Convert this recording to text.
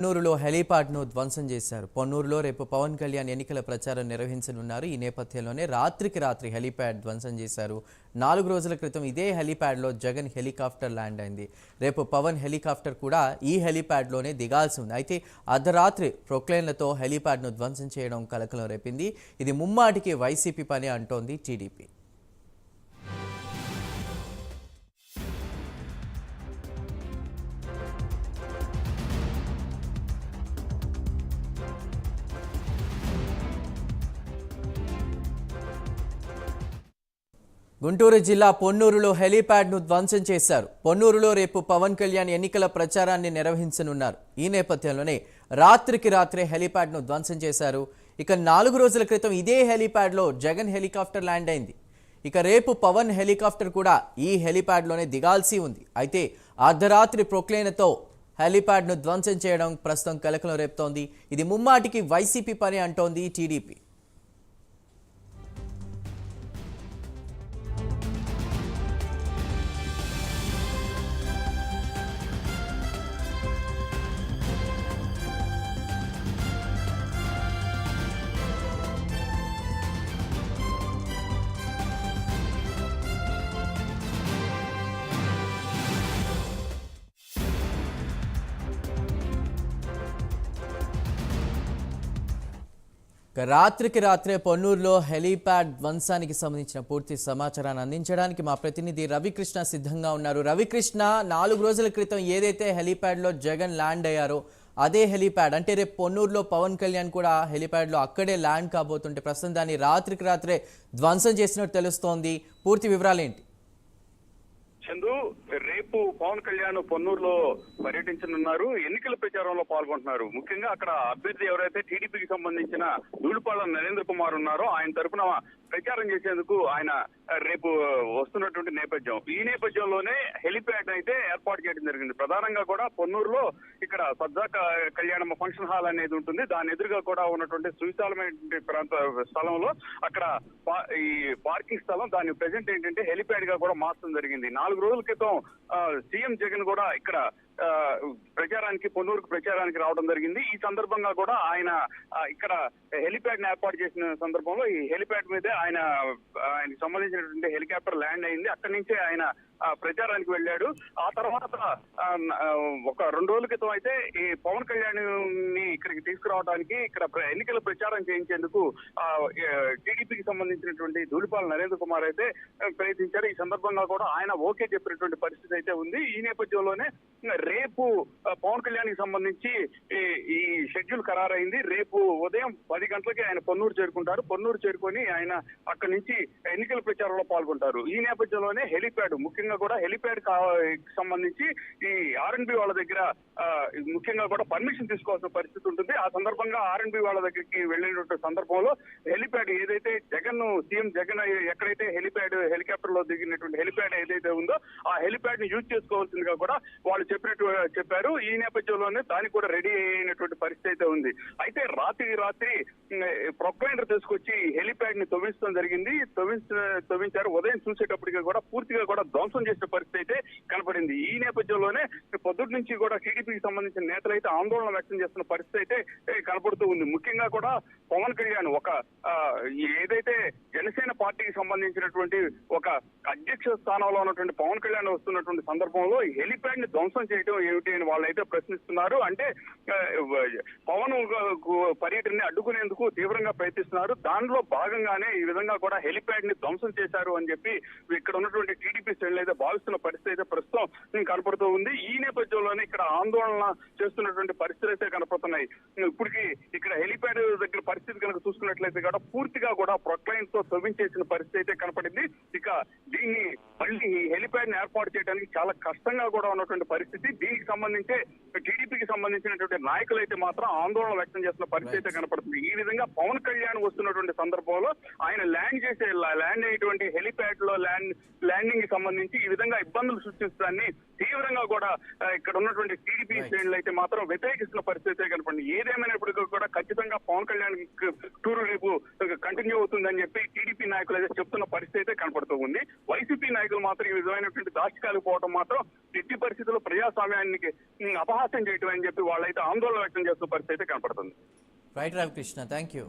పొన్నూరులో హెలీప్యాడ్ను ధ్వంసం చేశారు. పొన్నూరులో రేపు పవన్ కళ్యాణ్ ఎన్నికల ప్రచారం నిర్వహించనున్నారు. ఈ నేపథ్యంలోనే రాత్రికి రాత్రి హెలీప్యాడ్ ధ్వంసం చేశారు. 4 రోజుల క్రితం ఇదే హెలీప్యాడ్లో జగన్ హెలికాప్టర్ ల్యాండ్ అయింది. రేపు పవన్ హెలికాప్టర్ కూడా ఈ హెలీప్యాడ్లోనే దిగాల్సి ఉంది. అయితే అర్ధరాత్రి ప్రొక్లైన్లతో హెలీప్యాడ్ను ధ్వంసం చేయడం కలకలం రేపింది. ఇది ముమ్మాటికి వైసీపీ పని అంటోంది టీడీపీ. గుంటూరు జిల్లా పొన్నూరులో హెలీప్యాడ్ను ధ్వంసం చేశారు. పొన్నూరులో రేపు పవన్ కళ్యాణ్ ఎన్నికల ప్రచారాన్ని నిర్వహించనున్నారు. ఈ నేపథ్యంలోనే రాత్రికి రాత్రే హెలీప్యాడ్ను ధ్వంసం చేశారు. ఇక 4 రోజుల క్రితం ఇదే హెలీప్యాడ్లో జగన్ హెలికాప్టర్ ల్యాండ్ అయింది. ఇక రేపు పవన్ హెలికాప్టర్ కూడా ఈ హెలీప్యాడ్లోనే దిగాల్సి ఉంది. అయితే అర్ధరాత్రి ప్రొక్లైన్తో హెలీప్యాడ్ను ధ్వంసం చేయడం ప్రస్తుతం కలకలం రేపుతోంది. ఇది ముమ్మాటికి వైసీపీ పని అంటోంది టీడీపీ. రాత్రికి రాత్రే పొన్నూరులో హెలీప్యాడ్ ధ్వంసానికి సంబంధించిన పూర్తి సమాచారాన్ని అందించడానికి మా ప్రతినిధి రవికృష్ణ సిద్ధంగా ఉన్నారు. రవికృష్ణ, 4 రోజుల క్రితం ఏదైతే హెలీప్యాడ్లో జగన్ ల్యాండ్ అయ్యారో అదే హెలీప్యాడ్, అంటే రేపు పొన్నూరులో పవన్ కళ్యాణ్ కూడా హెలీప్యాడ్లో అక్కడే ల్యాండ్ కాబోతుంటే ప్రస్తుతం దాన్ని రాత్రికి రాత్రే ధ్వంసం చేసినట్టు తెలుస్తోంది. పూర్తి వివరాలు ఏంటి? చందు, రేపు పవన్ కళ్యాణ్ పొన్నూరులో పర్యటించనున్నారు. ఎన్నికల ప్రచారంలో పాల్గొంటున్నారు. ముఖ్యంగా అక్కడ అభ్యర్థి ఎవరైతే టీడీపీకి సంబంధించిన ధూళిపాళ్ల నరేంద్ర కుమార్ ఉన్నారో ఆయన తరఫున ప్రచారం చేసేందుకు ఆయన రేపు వస్తున్నటువంటి నేపథ్యం. ఈ నేపథ్యంలోనే హెలిప్యాడ్ అయితే ఏర్పాటు చేయడం జరిగింది. ప్రధానంగా కూడా పొన్నూరులో ఇక్కడ సజ్జా కళ్యాణమ్మ ఫంక్షన్ హాల్ అనేది ఉంటుంది. దాని ఎదురుగా కూడా ఉన్నటువంటి సువిశాలమైన ప్రాంత స్థలంలో అక్కడ ఈ పార్కింగ్ స్థలం, దాని ప్రెజెంట్ ఏంటంటే హెలిప్యాడ్ గా కూడా మార్చడం జరిగింది. 4 రోజుల క్రితం సీఎం జగన్ కూడా ఇక్కడ ప్రచారానికి, పొన్నూరుకు ప్రచారానికి రావడం జరిగింది. ఈ సందర్భంగా కూడా ఆయన ఇక్కడ హెలిప్యాడ్ ని ఏర్పాటు చేసిన సందర్భంలో ఈ హెలిప్యాడ్ మీదే ఆయనకి సంబంధించినటువంటి హెలికాప్టర్ ల్యాండ్ అయింది. అక్కడి నుంచే ఆయన ప్రచారానికి వెళ్ళాడు. ఆ తర్వాత ఒక 2 రోజుల క్రితం అయితే ఈ పవన్ కళ్యాణ్ ని ఇక్కడికి తీసుకురావడానికి, ఇక్కడ ఎన్నికల ప్రచారం చేయించేందుకు టీడీపీకి సంబంధించినటువంటి ధూళిపాల నరేంద్ర కుమార్ అయితే ప్రయత్నించారు. ఈ సందర్భంగా కూడా ఆయన ఓకే చెప్పినటువంటి పరిస్థితి అయితే ఉంది. ఈ నేపథ్యంలోనే రేపు పవన్ కళ్యాణ్ కి సంబంధించి ఈ షెడ్యూల్ ఖరారైంది. రేపు ఉదయం 10 గంటలకి ఆయన పొన్నూరు చేరుకుంటారు. పొన్నూరు చేరుకొని ఆయన అక్కడి నుంచి ఎన్నికల ప్రచారంలో పాల్గొంటారు. ఈ నేపథ్యంలోనే హెలిప్యాడ్, ముఖ్యంగా కూడా హెలిప్యాడ్ సంబంధించి ఈ ఆర్ఎన్బి వాళ్ళ దగ్గర ముఖ్యంగా కూడా పర్మిషన్ తీసుకోవాల్సిన పరిస్థితి ఉంటుంది. ఆ సందర్భంగా ఆర్ఎన్బి వాళ్ళ దగ్గరికి వెళ్ళినటువంటి సందర్భంలో హెలిప్యాడ్ ఏదైతే సీఎం జగన్ ఎక్కడైతే హెలికాప్టర్ లో దిగినటువంటి హెలిప్యాడ్ ఏదైతే ఉందో ఆ హెలిప్యాడ్ ని యూజ్ చేసుకోవాల్సిందిగా కూడా వాళ్ళు చెప్పారు. ఈ నేపథ్యంలోనే దానికి కూడా రెడీ అయినటువంటి పరిస్థితి అయితే ఉంది. అయితే రాత్రి ప్రొక్లైనర్ తీసుకొచ్చి హెలిప్యాడ్ ని తవ్వించడం జరిగింది. తవ్వించారు. ఉదయం చూసేటప్పటికి కూడా పూర్తిగా కూడా ధ్వంసం చేసిన పరిస్థితి అయితే కనపడింది. ఈ నేపథ్యంలోనే పొద్దుటి నుంచి కూడా టీడీపీకి సంబంధించిన నేతలు అయితే ఆందోళన వ్యక్తం చేస్తున్న పరిస్థితి అయితే కనపడుతూ ఉంది. ముఖ్యంగా కూడా పవన్ కళ్యాణ్ ఏదైతే జనసేన పార్టీకి సంబంధించినటువంటి ఒక అధ్యక్ష స్థానంలో ఉన్నటువంటి పవన్ కళ్యాణ్ వస్తున్నటువంటి సందర్భంలో హెలిప్యాడ్ ని ధ్వంసం చేయడం ఏమిటి అని వాళ్ళైతే ప్రశ్నిస్తున్నారు. అంటే పవన్ పర్యటనని అడ్డుకునేందుకు తీవ్రంగా ప్రయత్నిస్తున్నారు. దానిలో భాగంగానే ఈ విధంగా కూడా హెలిప్యాడ్ ని ధ్వంసం చేశారు అని చెప్పి ఇక్కడ ఉన్నటువంటి టీడీపీ శ్రేణులు అయితే భావిస్తున్న పరిస్థితి అయితే ప్రస్తుతం కనపడుతూ ఉంది. ఈ నేపథ్యంలోనే ఇక్కడ ఆందోళన చేస్తున్నటువంటి పరిస్థితులు అయితే కనపడుతున్నాయి. ఇప్పటికీ ఇక్కడ హెలిప్యాడ్ దగ్గర పరిస్థితి కనుక చూసుకున్నట్లయితే కూడా పూర్తిగా కూడా ప్రొక్లైన్ తో తవ్వించేసిన పరిస్థితి అయితే కనపడింది. ఇక దీన్ని మళ్ళీ ఈ హెలిప్యాడ్ ని ఏర్పాటు చేయడానికి చాలా కష్టంగా కూడా ఉన్నటువంటి పరిస్థితి. దీనికి సంబంధించి టీడీపీకి సంబంధించినటువంటి నాయకులు అయితే మాత్రం ఆందోళన వ్యక్తం చేస్తున్న పరిస్థితి అయితే కనపడుతుంది. ఈ విధంగా పవన్ కళ్యాణ్ వస్తున్నటువంటి సందర్భంలో ఆయన ల్యాండ్ అయ్యేటువంటి హెలిప్యాడ్ లో ల్యాండింగ్ కి సంబంధించి ఈ విధంగా ఇబ్బందులు సృష్టించడాన్ని తీవ్రంగా కూడా ఇక్కడ ఉన్నటువంటి టీడీపీ శ్రేణులు అయితే మాత్రం వ్యతిరేకిస్తున్న పరిస్థితి కనపడింది. ఏదేమైనప్పటికీ కూడా ఖచ్చితంగా పవన్ కళ్యాణ్ టూరు రేపు కంటిన్యూ అవుతుందని చెప్పి టీడీపీ నాయకులు అయితే చెప్తున్న పరిస్థితి అయితే కనపడుతూ ఉంది. వైసీపీ నాయకులు మాత్రం ఈ విధమైనటువంటి దాష్టికాలకు పోవడం మాత్రం ఎట్టి పరిస్థితుల్లో ప్రజా ప్రజాస్వామ్యానికి అపహాస్యం చేయటం అని చెప్పి వాళ్ళైతే ఆందోళన వ్యక్తం చేస్తున్న పరిస్థితి అయితే కనపడుతుంది. Right Ravikrishna, thank you.